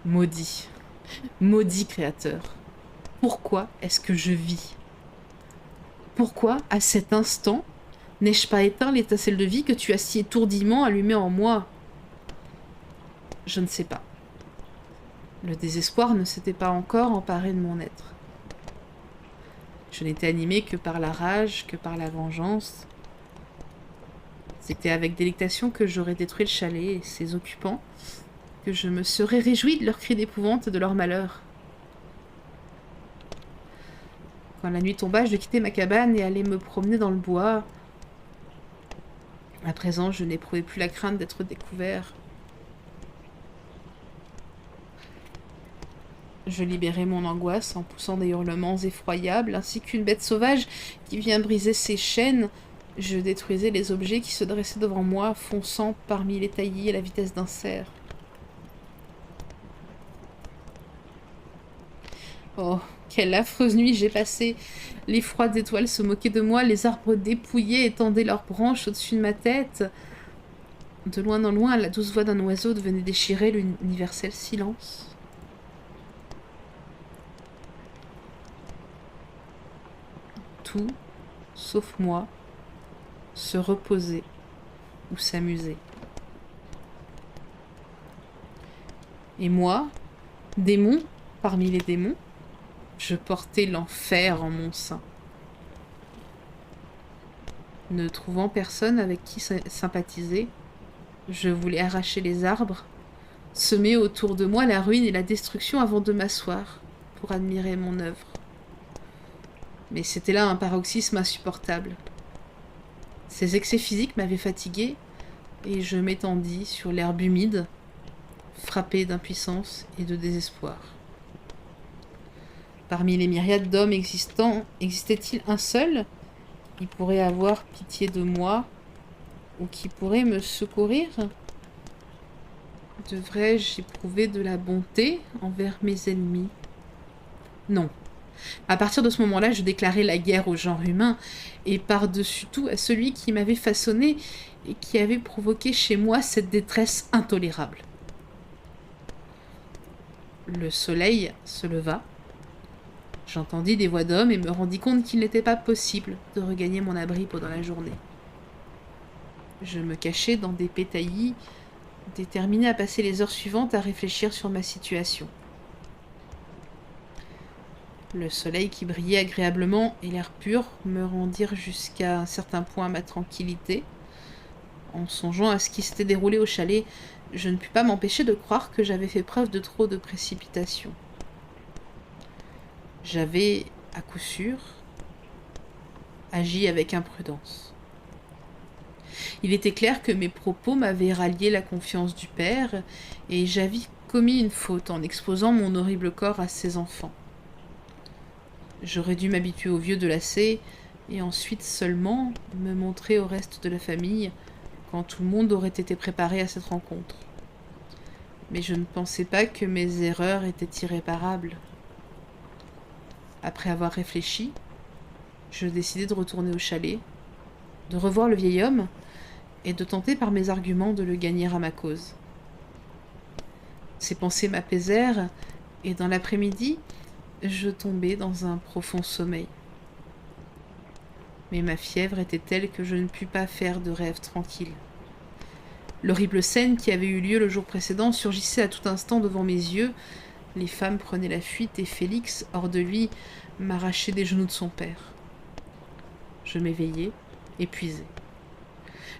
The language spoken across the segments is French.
Maudit, maudit créateur. Pourquoi est-ce que je vis? Pourquoi, à cet instant, n'ai-je pas éteint l'étincelle de vie que tu as si étourdiment allumée en moi? Je ne sais pas. Le désespoir ne s'était pas encore emparé de mon être. Je n'étais animée que par la rage, que par la vengeance. C'était avec délectation que j'aurais détruit le chalet et ses occupants, que je me serais réjouie de leurs cris d'épouvante et de leur malheur. Quand la nuit tomba, je quittai ma cabane et allai me promener dans le bois. À présent, je n'éprouvais plus la crainte d'être découvert. Je libérais mon angoisse en poussant des hurlements effroyables, ainsi qu'une bête sauvage qui vient briser ses chaînes. Je détruisais les objets qui se dressaient devant moi, fonçant parmi les taillis à la vitesse d'un cerf. Oh, quelle affreuse nuit j'ai passée! Les froides étoiles se moquaient de moi, les arbres dépouillés étendaient leurs branches au-dessus de ma tête. De loin en loin, la douce voix d'un oiseau venait déchirer l'universel silence. Tout, sauf moi, se reposait ou s'amusait. Et moi, démon parmi les démons, je portais l'enfer en mon sein. Ne trouvant personne avec qui sympathiser, je voulais arracher les arbres, semer autour de moi la ruine et la destruction avant de m'asseoir pour admirer mon œuvre. Mais c'était là un paroxysme insupportable. Ces excès physiques m'avaient fatiguée et je m'étendis sur l'herbe humide, frappée d'impuissance et de désespoir. Parmi les myriades d'hommes existants, existait-il un seul qui pourrait avoir pitié de moi ou qui pourrait me secourir? Devrais-je éprouver de la bonté envers mes ennemis? Non. À partir de ce moment-là, je déclarais la guerre au genre humain et par-dessus tout à celui qui m'avait façonné et qui avait provoqué chez moi cette détresse intolérable. Le soleil se leva. J'entendis des voix d'hommes et me rendis compte qu'il n'était pas possible de regagner mon abri pendant la journée. Je me cachai dans des pétaillis, déterminé à passer les heures suivantes à réfléchir sur ma situation. Le soleil qui brillait agréablement et l'air pur me rendirent jusqu'à un certain point ma tranquillité. En songeant à ce qui s'était déroulé au chalet, je ne pus pas m'empêcher de croire que j'avais fait preuve de trop de précipitation. J'avais, à coup sûr, agi avec imprudence. Il était clair que mes propos m'avaient rallié la confiance du père, et j'avais commis une faute en exposant mon horrible corps à ses enfants. J'aurais dû m'habituer aux vieux de lacet, et ensuite seulement me montrer au reste de la famille quand tout le monde aurait été préparé à cette rencontre. Mais je ne pensais pas que mes erreurs étaient irréparables. Après avoir réfléchi, je décidai de retourner au chalet, de revoir le vieil homme et de tenter par mes arguments de le gagner à ma cause. Ces pensées m'apaisèrent et dans l'après-midi, je tombai dans un profond sommeil. Mais ma fièvre était telle que je ne pus pas faire de rêve tranquille. L'horrible scène qui avait eu lieu le jour précédent surgissait à tout instant devant mes yeux. Les femmes prenaient la fuite et Félix, hors de lui, m'arrachait des genoux de son père. Je m'éveillai, épuisé.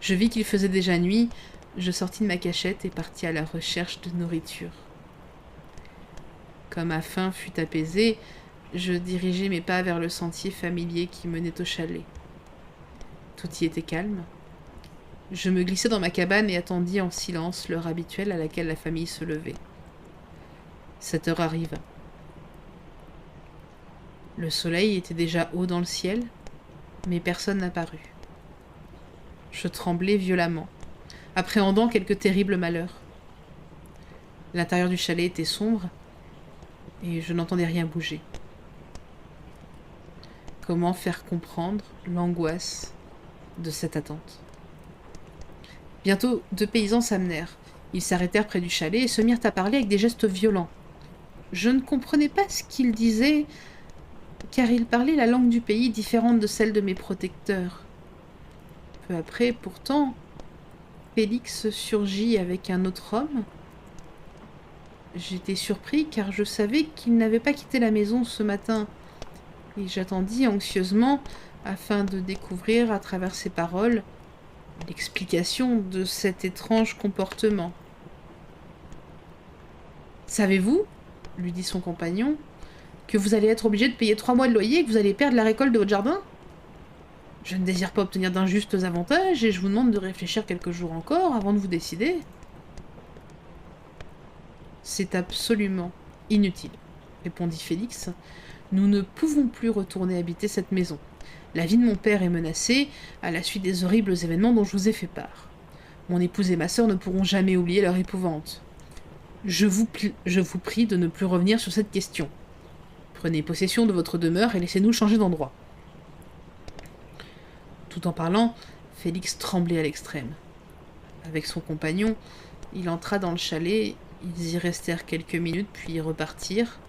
Je vis qu'il faisait déjà nuit, je sortis de ma cachette et partis à la recherche de nourriture. Comme ma faim fut apaisée, je dirigeai mes pas vers le sentier familier qui menait au chalet. Tout y était calme. Je me glissai dans ma cabane et attendis en silence l'heure habituelle à laquelle la famille se levait. Cette heure arriva. Le soleil était déjà haut dans le ciel, mais personne n'apparut. Je tremblai violemment, appréhendant quelque terrible malheur. L'intérieur du chalet était sombre, et je n'entendais rien bouger. Comment faire comprendre l'angoisse de cette attente? Bientôt, 2 paysans s'amenèrent. Ils s'arrêtèrent près du chalet et se mirent à parler avec des gestes violents. Je ne comprenais pas ce qu'ils disaient, car ils parlaient la langue du pays différente de celle de mes protecteurs. Peu après, pourtant, Félix surgit avec un autre homme. J'étais surpris car je savais qu'il n'avait pas quitté la maison ce matin, et j'attendis anxieusement afin de découvrir à travers ses paroles l'explication de cet étrange comportement. « Savez-vous, lui dit son compagnon, que vous allez être obligé de payer 3 mois de loyer et que vous allez perdre la récolte de votre jardin ? Je ne désire pas obtenir d'injustes avantages et je vous demande de réfléchir quelques jours encore avant de vous décider. » « C'est absolument inutile, répondit Félix. Nous ne pouvons plus retourner habiter cette maison. La vie de mon père est menacée à la suite des horribles événements dont je vous ai fait part. Mon épouse et ma sœur ne pourront jamais oublier leur épouvante. Je vous prie de ne plus revenir sur cette question. Prenez possession de votre demeure et laissez-nous changer d'endroit. » Tout en parlant, Félix tremblait à l'extrême. Avec son compagnon, il entra dans le chalet. Ils y restèrent quelques minutes, puis y repartirent.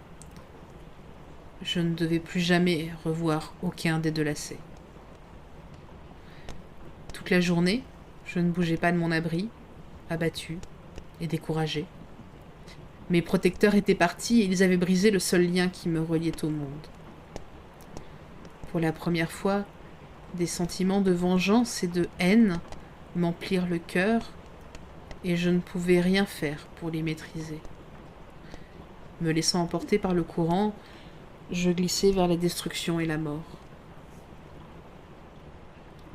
Je ne devais plus jamais revoir aucun des deux lacets. Toute la journée, je ne bougeais pas de mon abri, abattu et découragé. Mes protecteurs étaient partis et ils avaient brisé le seul lien qui me reliait au monde. Pour la première fois, des sentiments de vengeance et de haine m'emplirent le cœur, et je ne pouvais rien faire pour les maîtriser. Me laissant emporter par le courant, je glissais vers la destruction et la mort.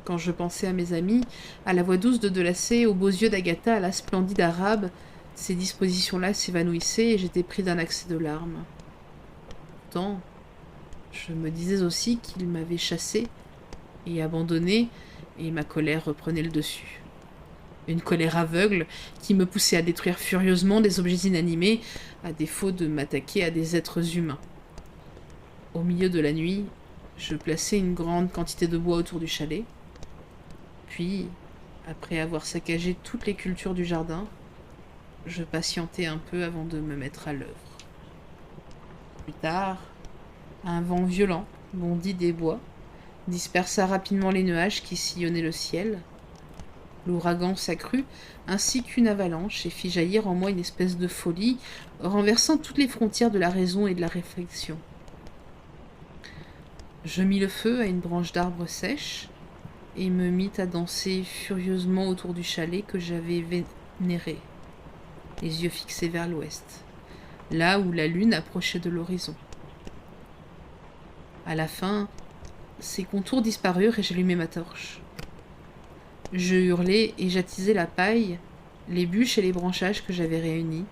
Quand je pensais à mes amis, à la voix douce de Delacé, aux beaux yeux d'Agatha, à la splendide arabe, ces dispositions-là s'évanouissaient et j'étais pris d'un accès de larmes. Pourtant, je me disais aussi qu'ils m'avaient chassé et abandonné, et ma colère reprenait le dessus. Une colère aveugle qui me poussait à détruire furieusement des objets inanimés, à défaut de m'attaquer à des êtres humains. Au milieu de la nuit, je plaçai une grande quantité de bois autour du chalet. Puis, après avoir saccagé toutes les cultures du jardin, je patientai un peu avant de me mettre à l'œuvre. Plus tard, un vent violent bondit des bois, dispersa rapidement les nuages qui sillonnaient le ciel. L'ouragan s'accrut, ainsi qu'une avalanche, et fit jaillir en moi une espèce de folie, renversant toutes les frontières de la raison et de la réflexion. Je mis le feu à une branche d'arbre sèche, et me mis à danser furieusement autour du chalet que j'avais vénéré, les yeux fixés vers l'ouest, là où la lune approchait de l'horizon. À la fin, ses contours disparurent et j'allumai ma torche. Je hurlai et j'attisai la paille, les bûches et les branchages que j'avais réunis.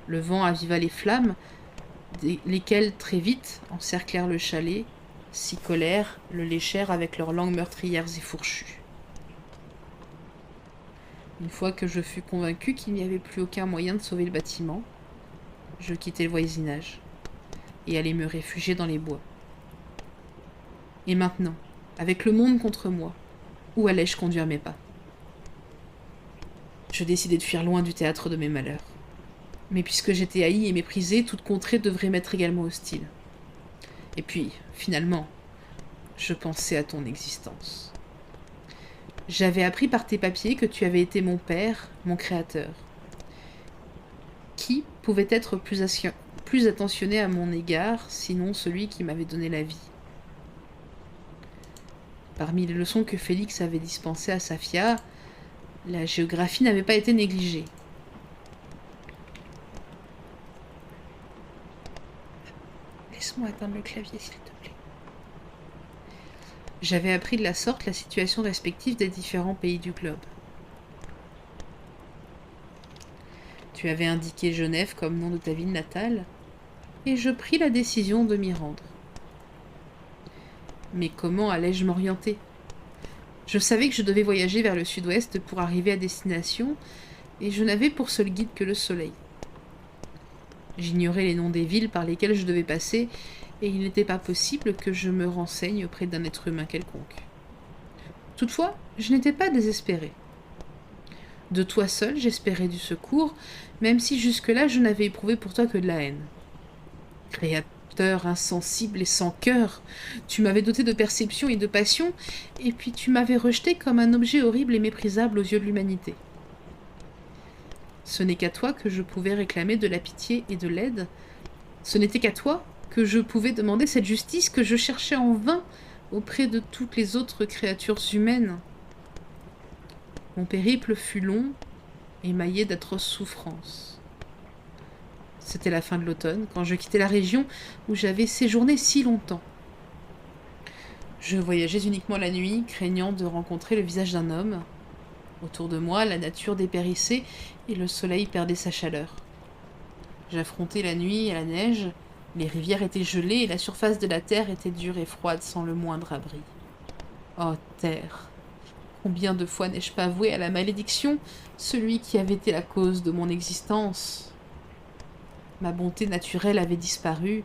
Le vent aviva les flammes, lesquelles très vite encerclèrent le chalet, s'y collèrent, le léchèrent avec leurs langues meurtrières et fourchues. Une fois que je fus convaincu qu'il n'y avait plus aucun moyen de sauver le bâtiment, je quittai le voisinage et allai me réfugier dans les bois. Et maintenant, avec le monde contre moi, où allais-je conduire mes pas ? Je décidai de fuir loin du théâtre de mes malheurs. Mais puisque j'étais haï et méprisé, toute contrée devrait m'être également hostile. Et puis, finalement, je pensais à ton existence. J'avais appris par tes papiers que tu avais été mon père, mon créateur. Qui pouvait être plus attentionné à mon égard, sinon celui qui m'avait donné la vie ? Parmi les leçons que Félix avait dispensées à Safia, la géographie n'avait pas été négligée. Laisse-moi atteindre le clavier, s'il te plaît. J'avais appris de la sorte la situation respective des différents pays du globe. Tu avais indiqué Genève comme nom de ta ville natale, et je pris la décision de m'y rendre. Mais comment allais-je m'orienter ? Je savais que je devais voyager vers le sud-ouest pour arriver à destination, et je n'avais pour seul guide que le soleil. J'ignorais les noms des villes par lesquelles je devais passer, et il n'était pas possible que je me renseigne auprès d'un être humain quelconque. Toutefois, je n'étais pas désespéré. De toi seul, j'espérais du secours, même si jusque-là je n'avais éprouvé pour toi que de la haine. Créateur insensible et sans cœur, tu m'avais doté de perception et de passion, et puis tu m'avais rejeté comme un objet horrible et méprisable aux yeux de l'humanité. Ce n'est qu'à toi que je pouvais réclamer de la pitié et de l'aide. Ce n'était qu'à toi que je pouvais demander cette justice que je cherchais en vain auprès de toutes les autres créatures humaines. Mon périple fut long, émaillé d'atroces souffrances. C'était la fin de l'automne, quand je quittais la région où j'avais séjourné si longtemps. Je voyageais uniquement la nuit, craignant de rencontrer le visage d'un homme. Autour de moi, la nature dépérissait et le soleil perdait sa chaleur. J'affrontais la nuit et la neige, les rivières étaient gelées et la surface de la terre était dure et froide sans le moindre abri. Oh terre, combien de fois n'ai-je pas voué à la malédiction celui qui avait été la cause de mon existence? Ma bonté naturelle avait disparu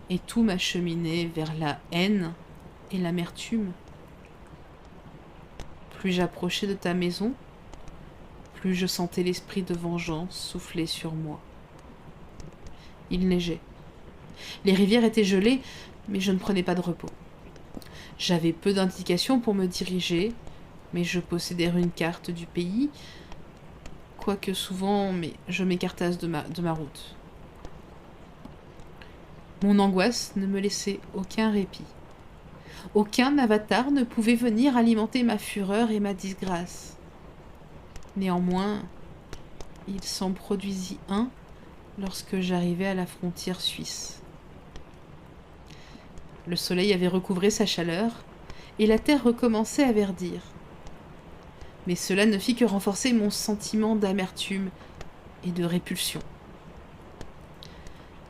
et tout m'acheminait vers la haine et l'amertume. Plus j'approchais de ta maison, plus je sentais l'esprit de vengeance souffler sur moi. Il neigeait. Les rivières étaient gelées, mais je ne prenais pas de repos. J'avais peu d'indications pour me diriger, mais je possédais une carte du pays, quoique souvent je m'écartasse de ma route. Mon angoisse ne me laissait aucun répit. Aucun avatar ne pouvait venir alimenter ma fureur et ma disgrâce. Néanmoins, il s'en produisit un lorsque j'arrivai à la frontière suisse. Le soleil avait recouvré sa chaleur et la terre recommençait à verdir. Mais cela ne fit que renforcer mon sentiment d'amertume et de répulsion.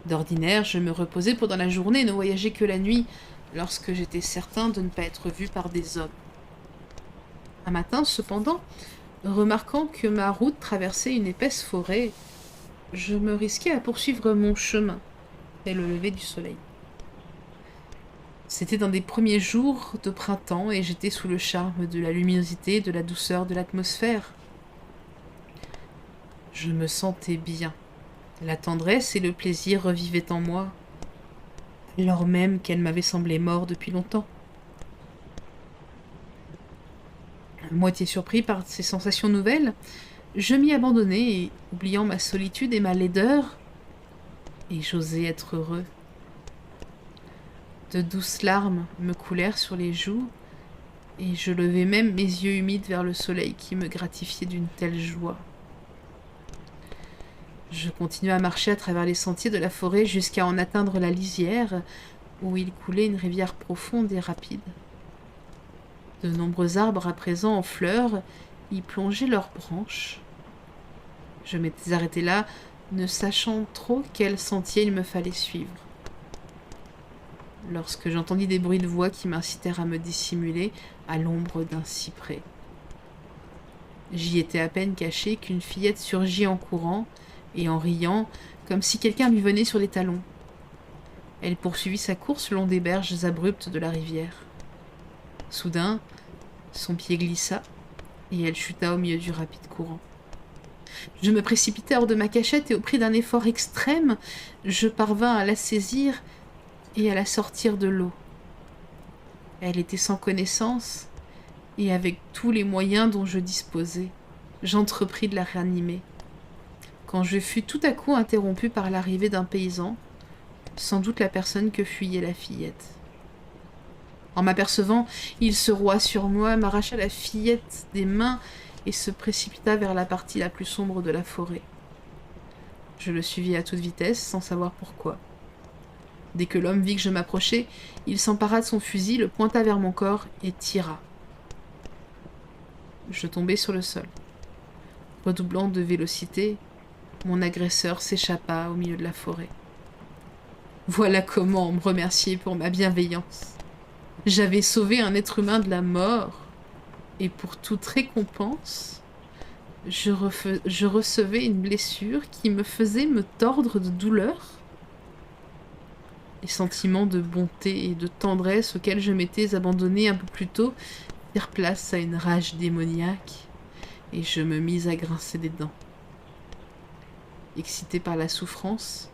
D'ordinaire, je me reposais pendant la journée et ne voyageais que la nuit, lorsque j'étais certain de ne pas être vu par des hommes. Un matin, cependant, remarquant que ma route traversait une épaisse forêt, je me risquai à poursuivre mon chemin, dès le lever du soleil. C'était dans des premiers jours de printemps et j'étais sous le charme de la luminosité et de la douceur de l'atmosphère. Je me sentais bien. La tendresse et le plaisir revivaient en moi, alors même qu'elle m'avait semblé morte depuis longtemps. À moitié surpris par ces sensations nouvelles, je m'y abandonnai et, oubliant ma solitude et ma laideur, et j'osai être heureux. De douces larmes me coulèrent sur les joues, et je levai même mes yeux humides vers le soleil qui me gratifiait d'une telle joie. Je continuai à marcher à travers les sentiers de la forêt jusqu'à en atteindre la lisière, où il coulait une rivière profonde et rapide. De nombreux arbres à présent en fleurs y plongeaient leurs branches. Je m'étais arrêté là, ne sachant trop quel sentier il me fallait suivre. Lorsque j'entendis des bruits de voix qui m'incitèrent à me dissimuler à l'ombre d'un cyprès. J'y étais à peine caché qu'une fillette surgit en courant et en riant, comme si quelqu'un lui venait sur les talons. Elle poursuivit sa course le long des berges abruptes de la rivière. Soudain, son pied glissa, et elle chuta au milieu du rapide courant. Je me précipitai hors de ma cachette et au prix d'un effort extrême, je parvins à la saisir et à la sortir de l'eau. Elle était sans connaissance, et avec tous les moyens dont je disposais, j'entrepris de la réanimer. Quand je fus tout à coup interrompu par l'arrivée d'un paysan, sans doute la personne que fuyait la fillette. En m'apercevant, il se roua sur moi, m'arracha la fillette des mains et se précipita vers la partie la plus sombre de la forêt. Je le suivis à toute vitesse, sans savoir pourquoi. Dès que l'homme vit que je m'approchais, il s'empara de son fusil, le pointa vers mon corps et tira. Je tombai sur le sol. Redoublant de vélocité, mon agresseur s'échappa au milieu de la forêt. Voilà comment me remercier pour ma bienveillance. J'avais sauvé un être humain de la mort, et pour toute récompense, je recevais une blessure qui me faisait me tordre de douleur. Les sentiments de bonté et de tendresse auxquels je m'étais abandonnée un peu plus tôt firent place à une rage démoniaque, et je me mis à grincer des dents. Excité par la souffrance,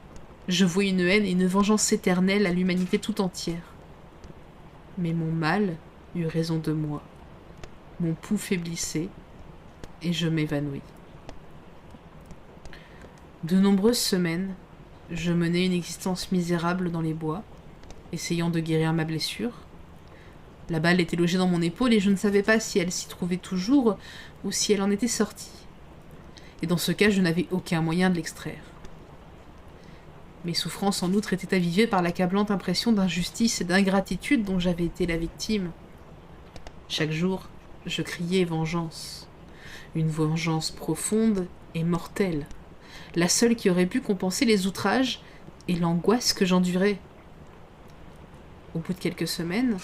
je vouai une haine et une vengeance éternelle à l'humanité tout entière. Mais mon mal eut raison de moi. Mon pouls faiblissait et je m'évanouis. De nombreuses semaines, je menai une existence misérable dans les bois, essayant de guérir ma blessure. La balle était logée dans mon épaule et je ne savais pas si elle s'y trouvait toujours ou si elle en était sortie. Et dans ce cas, je n'avais aucun moyen de l'extraire. Mes souffrances, en outre, étaient avivées par l'accablante impression d'injustice et d'ingratitude dont j'avais été la victime. Chaque jour, je criais vengeance. Une vengeance profonde et mortelle. La seule qui aurait pu compenser les outrages et l'angoisse que j'endurais. Au bout de quelques semaines,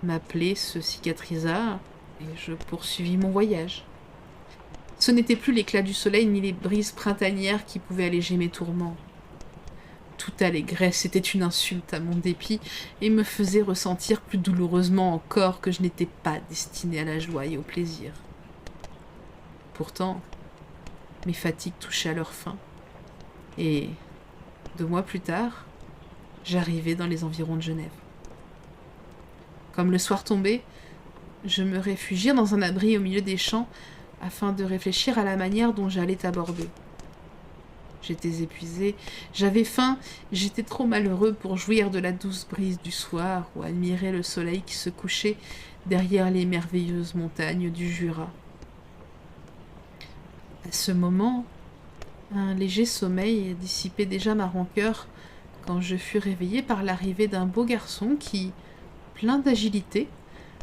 ma plaie se cicatrisa et je poursuivis mon voyage. Ce n'était plus l'éclat du soleil ni les brises printanières qui pouvaient alléger mes tourments. Toute allégresse était une insulte à mon dépit et me faisait ressentir plus douloureusement encore que je n'étais pas destinée à la joie et au plaisir. Pourtant, mes fatigues touchaient à leur fin, et 2 mois plus tard, j'arrivai dans les environs de Genève. Comme le soir tombait, je me réfugiai dans un abri au milieu des champs afin de réfléchir à la manière dont j'allais aborder. J'étais épuisé, j'avais faim, j'étais trop malheureux pour jouir de la douce brise du soir ou admirer le soleil qui se couchait derrière les merveilleuses montagnes du Jura. À ce moment, un léger sommeil dissipait déjà ma rancœur quand je fus réveillé par l'arrivée d'un beau garçon qui, plein d'agilité,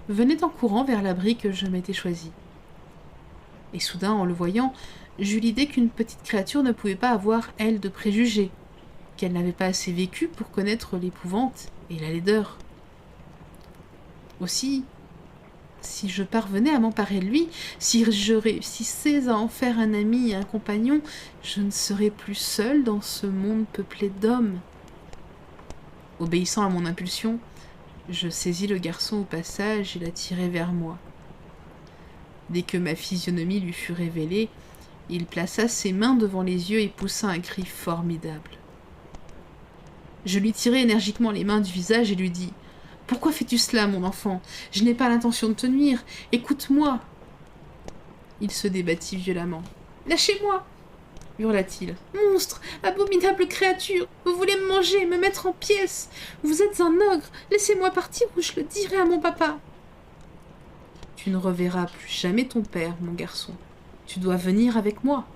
venait en courant vers l'abri que je m'étais choisi. Et soudain, en le voyant, j'eus l'idée qu'une petite créature ne pouvait pas avoir, elle, de préjugés, qu'elle n'avait pas assez vécu pour connaître l'épouvante et la laideur. Aussi, si je parvenais à m'emparer de lui, si je réussissais à en faire un ami et un compagnon, je ne serais plus seule dans ce monde peuplé d'hommes. Obéissant à mon impulsion, je saisis le garçon au passage et l'attirai vers moi. Dès que ma physionomie lui fut révélée, il plaça ses mains devant les yeux et poussa un cri formidable. Je lui tirai énergiquement les mains du visage et lui dis « Pourquoi fais-tu cela, mon enfant? Je n'ai pas l'intention de te nuire. Écoute-moi !» Il se débattit violemment. « Lâchez-moi !» hurla-t-il. « Monstre, abominable créature, vous voulez me manger, me mettre en pièces. Vous êtes un ogre, laissez-moi partir ou je le dirai à mon papa. » « Tu ne reverras plus jamais ton père, mon garçon. Tu dois venir avec moi. »«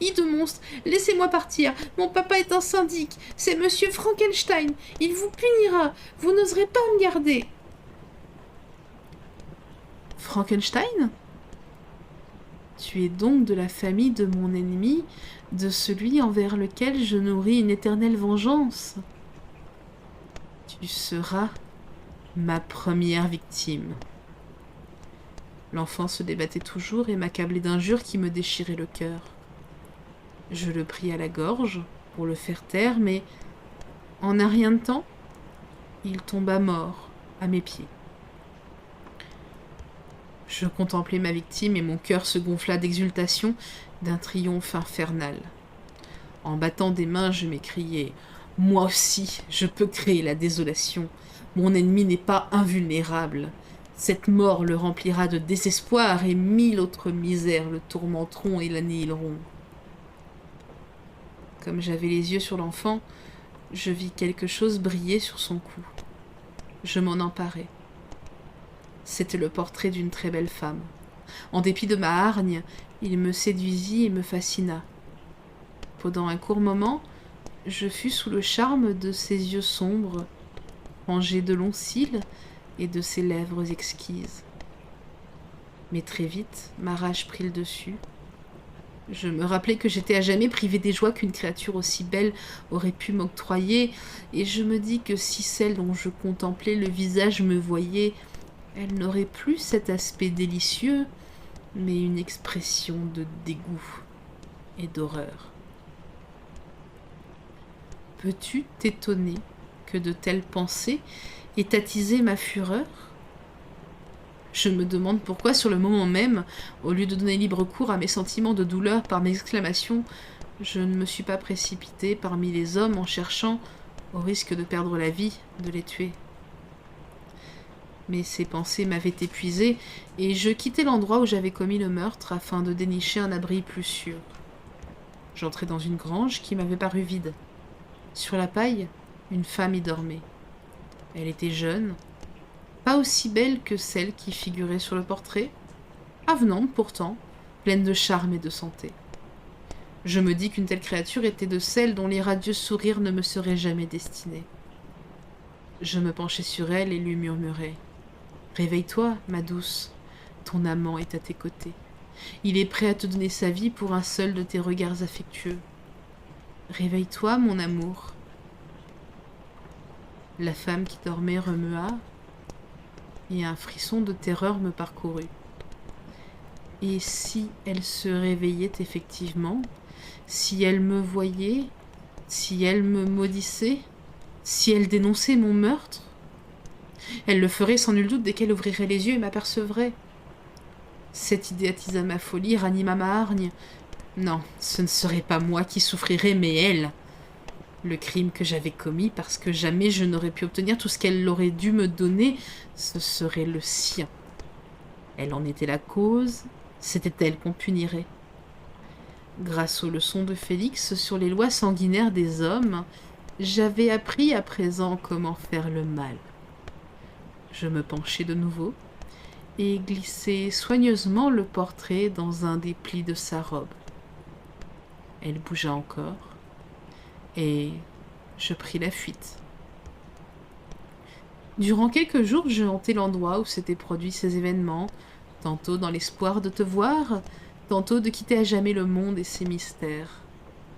Hideux monstre, laissez-moi partir. Mon papa est un syndic. C'est monsieur Frankenstein. Il vous punira. Vous n'oserez pas me garder. »« Frankenstein ? Tu es donc de la famille de mon ennemi, de celui envers lequel je nourris une éternelle vengeance. Tu seras ma première victime. » L'enfant se débattait toujours et m'accablait d'injures qui me déchiraient le cœur. Je le pris à la gorge pour le faire taire, mais en un rien de temps, il tomba mort à mes pieds. Je contemplai ma victime et mon cœur se gonfla d'exultation, d'un triomphe infernal. En battant des mains, je m'écriai « Moi aussi, je peux créer la désolation. Mon ennemi n'est pas invulnérable. Cette mort le remplira de désespoir et 1000 autres misères le tourmenteront et l'annihileront. » Comme j'avais les yeux sur l'enfant, je vis quelque chose briller sur son cou. Je m'en emparai. C'était le portrait d'une très belle femme. En dépit de ma hargne, il me séduisit et me fascina. Pendant un court moment, je fus sous le charme de ses yeux sombres, rangés de longs cils, et de ses lèvres exquises. Mais très vite, ma rage prit le dessus. Je me rappelai que j'étais à jamais privée des joies qu'une créature aussi belle aurait pu m'octroyer, et je me dis que si celle dont je contemplais le visage me voyait, elle n'aurait plus cet aspect délicieux, mais une expression de dégoût et d'horreur. Peux-tu t'étonner que de telles pensées aient attisé ma fureur ? Je me demande pourquoi, sur le moment même, au lieu de donner libre cours à mes sentiments de douleur par mes exclamations, je ne me suis pas précipitée parmi les hommes en cherchant, au risque de perdre la vie, de les tuer. Mais ces pensées m'avaient épuisée, et je quittai l'endroit où j'avais commis le meurtre afin de dénicher un abri plus sûr. J'entrai dans une grange qui m'avait paru vide. Sur la paille, une femme y dormait. Elle était jeune, pas aussi belle que celle qui figurait sur le portrait, avenante pourtant, pleine de charme et de santé. Je me dis qu'une telle créature était de celles dont les radieux sourires ne me seraient jamais destinés. Je me penchai sur elle et lui murmurai : « Réveille-toi, ma douce, ton amant est à tes côtés. Il est prêt à te donner sa vie pour un seul de tes regards affectueux. Réveille-toi, mon amour. » La femme qui dormait remua, et un frisson de terreur me parcourut. Et si elle se réveillait effectivement, si elle me voyait, si elle me maudissait, si elle dénonçait mon meurtre, elle le ferait sans nul doute dès qu'elle ouvrirait les yeux et m'apercevrait. Cette idée attisa ma folie, ranima ma hargne. Non, ce ne serait pas moi qui souffrirais, mais elle. Le crime que j'avais commis, parce que jamais je n'aurais pu obtenir tout ce qu'elle aurait dû me donner, ce serait le sien. Elle en était la cause, c'était elle qu'on punirait. Grâce aux leçons de Félix sur les lois sanguinaires des hommes, j'avais appris à présent comment faire le mal. Je me penchai de nouveau et glissai soigneusement le portrait dans un des plis de sa robe. Elle bougea encore, et je pris la fuite. Durant quelques jours, je hantai l'endroit où s'étaient produits ces événements, tantôt dans l'espoir de te voir, tantôt de quitter à jamais le monde et ses mystères,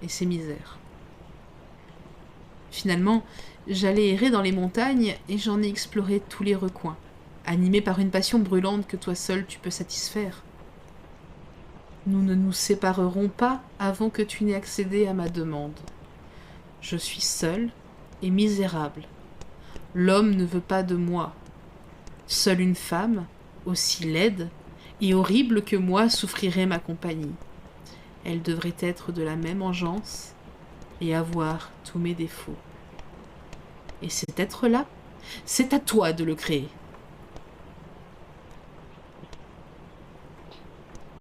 et ses misères. Finalement, j'allais errer dans les montagnes, et j'en ai exploré tous les recoins, animé par une passion brûlante que toi seul tu peux satisfaire. Nous ne nous séparerons pas avant que tu n'aies accédé à ma demande. Je suis seul et misérable. L'homme ne veut pas de moi. Seule une femme, aussi laide et horrible que moi, souffrirait ma compagnie. Elle devrait être de la même engeance et avoir tous mes défauts. Et cet être-là, c'est à toi de le créer.